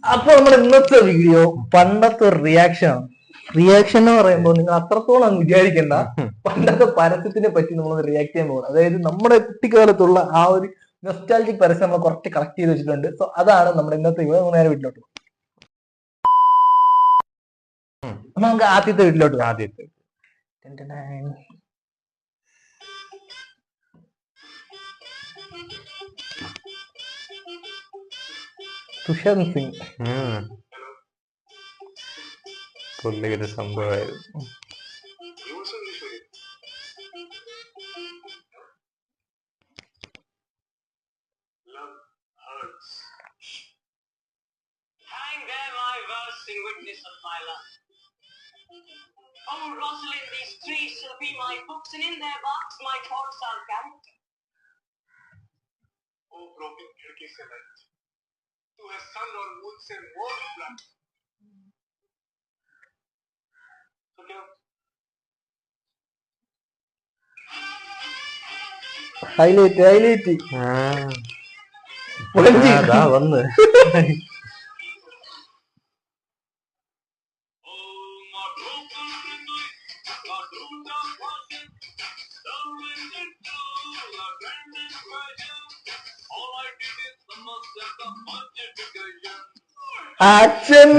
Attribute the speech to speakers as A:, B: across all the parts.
A: അപ്പൊ നമ്മുടെ ഇന്നത്തെ വീഡിയോ പണ്ടത്തെ ഒരു റിയാക്ഷൻ എന്ന് പറയുമ്പോൾ നിങ്ങൾ അത്രത്തോളം അങ്ങ് വിചാരിക്കണ്ട. പണ്ടത്തെ പരസ്യത്തിനെ പറ്റി നമ്മൾ റിയാക്ട് ചെയ്യാൻ പോകുന്നത്, അതായത് നമ്മുടെ കുട്ടിക്കാലത്തുള്ള ആ ഒരു നൊസ്റ്റാൾജിക് പരസ്യം നമ്മൾ കുറച്ച് കളക്ട് ചെയ്ത് വെച്ചിട്ടുണ്ട്. സോ അതാണ് നമ്മുടെ ഇന്നത്തെ വീഡിയോ. നേരെ വീട്ടിലോട്ട് നമുക്ക് ആദ്യത്തെ വീട്ടിലോട്ട്
B: ആദ്യത്തെ
A: സുശാന്ത് സിംഗ്
B: പുള്ളിയൊരു സംഭവമായിരുന്നു.
C: Oh, Rosalind, these trees shall be my books, and in their box my thoughts are gathered. Oh, broken खिड़की से light, तू है sun और moon से more black. तो क्या?
A: ഹൈലൈറ്റ്
B: അതാ വന്ന്
A: ആക്ഷൻ.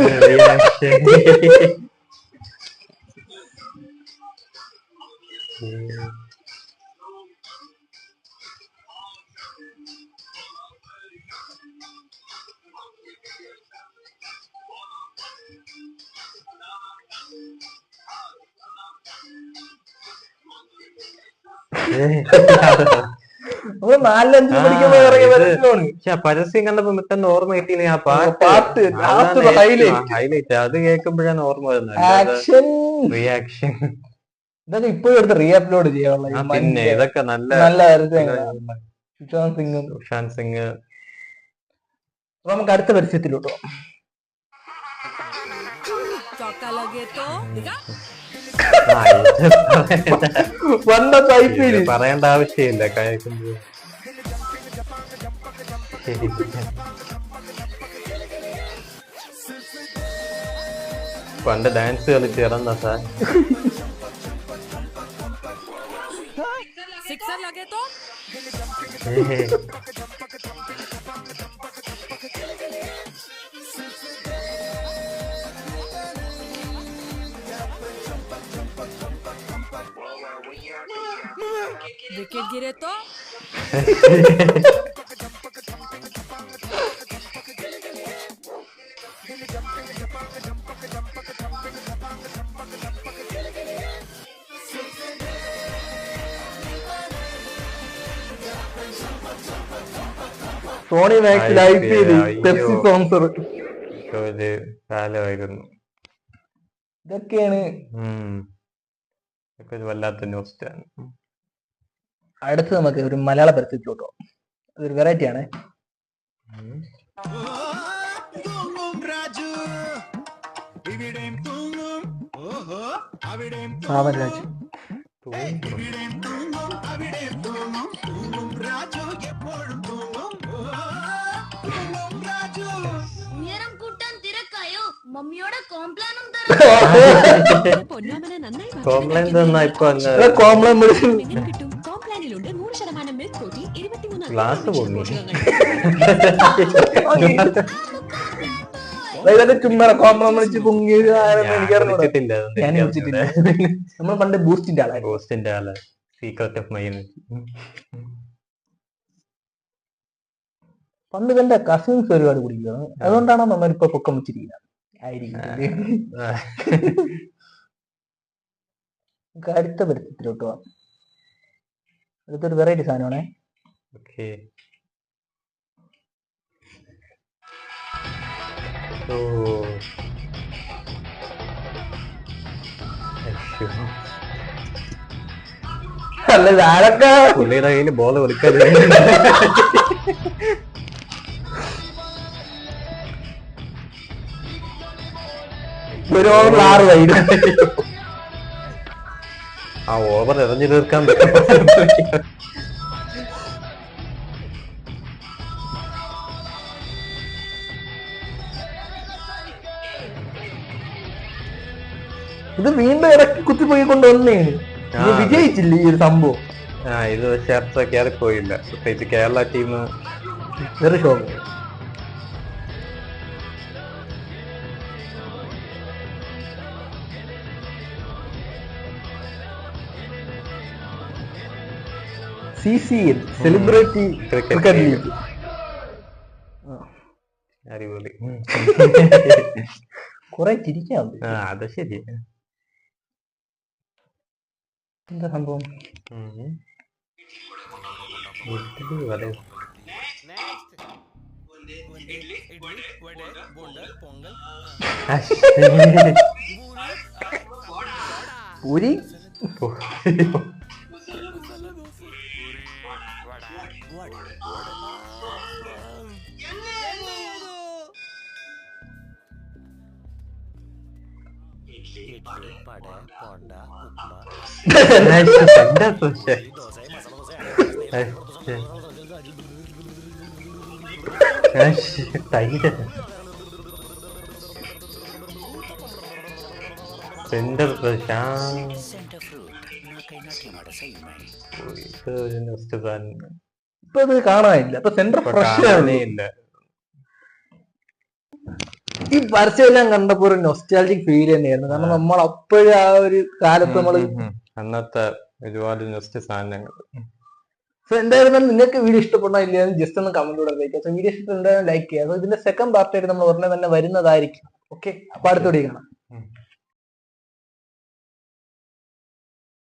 B: പരസ്യം കണ്ടപ്പോ പെട്ടെന്ന് ഓർമ്മ കിട്ടിയില്ല. ആ
A: പാട്ട്
B: ഹൈലൈറ്റ് അത് കേൾക്കുമ്പോഴാണ് ഓർമ്മ വരുന്നത്. റിയാക്ഷൻ
A: ഇതൊക്കെ ഇപ്പോഴും എടുത്ത് റീ അപ്ലോഡ് ചെയ്യാനുള്ള
B: പിന്നെ ഇതൊക്കെ നല്ല
A: സുശാന്ത് സിംഗ്. നമുക്ക് അടുത്ത പരസ്യത്തിലോട്ടോ.
B: പറയേണ്ട ആവശ്യമില്ല. പണ്ട് ഡാൻസ് കളിച്ച് ഇറന്ന സാർ
D: विकेट गिरे तो
A: സോണി മാക്സിൽ പെപ്സി സ്പോൺസർ
B: കാലമായിരുന്നു.
A: ഇതൊക്കെയാണ്
B: വല്ലാത്ത ന്യൂസ്റ്റാണ്.
A: അടുത്ത് നമുക്ക് ഒരു മലയാള പരസ്യത്തിലോട്ടോ. അതൊരു വെറൈറ്റി ആണ്. പാവൻരാജ്
D: മമ്മിയോടെ കോംപ്ലാനും
B: കോംപ്ലാൻ തന്നാ ഇപ്പൊ
D: കോംപ്ലാനിലുണ്ട് 100% മിൽക്ക് പ്രോട്ടീൻ, 23
B: ഗ്ലാസ് പൊങ്ങി.
A: ചുമ്മാ കോംപ്ലമെന്റ് പൊങ്ങിയത്
B: എനിക്കറിഞ്ഞിട്ടില്ല.
A: നമ്മൾ പണ്ട് ബൂസ്റ്റിന്റെ ആളാണ്.
B: ബൂസ്റ്റിന്റെ ആള് സീക്രട്ട് ഓഫ് മൈ
A: പണ്ട് എന്റെ കസിൻസ് ഒരുപാട് കുടിക്കുകയാണ്. അതുകൊണ്ടാണ് നമ്മളിപ്പോ പൊക്കം വെച്ചിരിക്കുന്നത് ആയിരിക്കും. അടുത്ത പരസ്യത്തിലോട്ട് പോവാം. അടുത്തൊരു വെറൈറ്റി സാധനമാണേ. അല്ല ഞാനൊക്കെ
B: പുള്ളിയുടെ കയ്യിൽ ബോൾ കൊടുക്കരുത്.
A: ഒരു ഓവർ 6 വൈഡ്.
B: ആ ഓവർ എറിഞ്ഞു തീർക്കാൻ പറ്റും.
A: ഇത് വീണ്ടും ഇടയ്ക്ക് കുത്തിപ്പോയി കൊണ്ടുവന്നേന്. ഇത് വിജയിച്ചില്ല ഈ ഒരു സംഭവം.
B: ഇത് പക്ഷെ അത്ര കയറിപ്പോയില്ല, പ്രത്യേകിച്ച് കേരള ടീം
A: വെറും ശോകം. CCL celebrity cricket league.
B: അടിപൊളി.
A: കുറെ ചിരിക്കാൻ.
B: അത് ശരി.
A: എന്താ സംഭവം? പൂരി
B: സെന്റർ
A: ഇപ്പൊ ഇത് കാണാനില്ല. അപ്പൊ സെന്റർ ഫ്രഷ്
B: ഇല്ല.
A: ഈ പരസ്യമെല്ലാം കണ്ടപ്പോ ഒരു നൊസ്റ്റാൾജിക് ഫീൽ തന്നെയായിരുന്നു. കാരണം നമ്മൾ അപ്പോഴും ആ ഒരു കാലത്ത് നമ്മള്
B: അന്നത്തെ ഒരുപാട് നെസ്റ്റ് സാധനങ്ങൾ.
A: സോ എന്തായാലും നിങ്ങൾക്ക് വീഡിയോ ഇഷ്ടപ്പെടാൻ ഇല്ലാന്ന് ജസ്റ്റ് ഒന്ന് കമന്റിലൂടെ അറിയിക്കാം. സോ വീഡിയോ ഇഷ്ടപ്പെട്ടാൽ ലൈക്ക് ചെയ്യുക. ഇതിന്റെ സെക്കൻഡ് പാർട്ടായിട്ട് നമ്മൾ ഉടനെ തന്നെ വരുന്നതായിരിക്കും. ഓക്കെ, അപ്പൊ അടുത്ത വീഡിയോ കാണാം.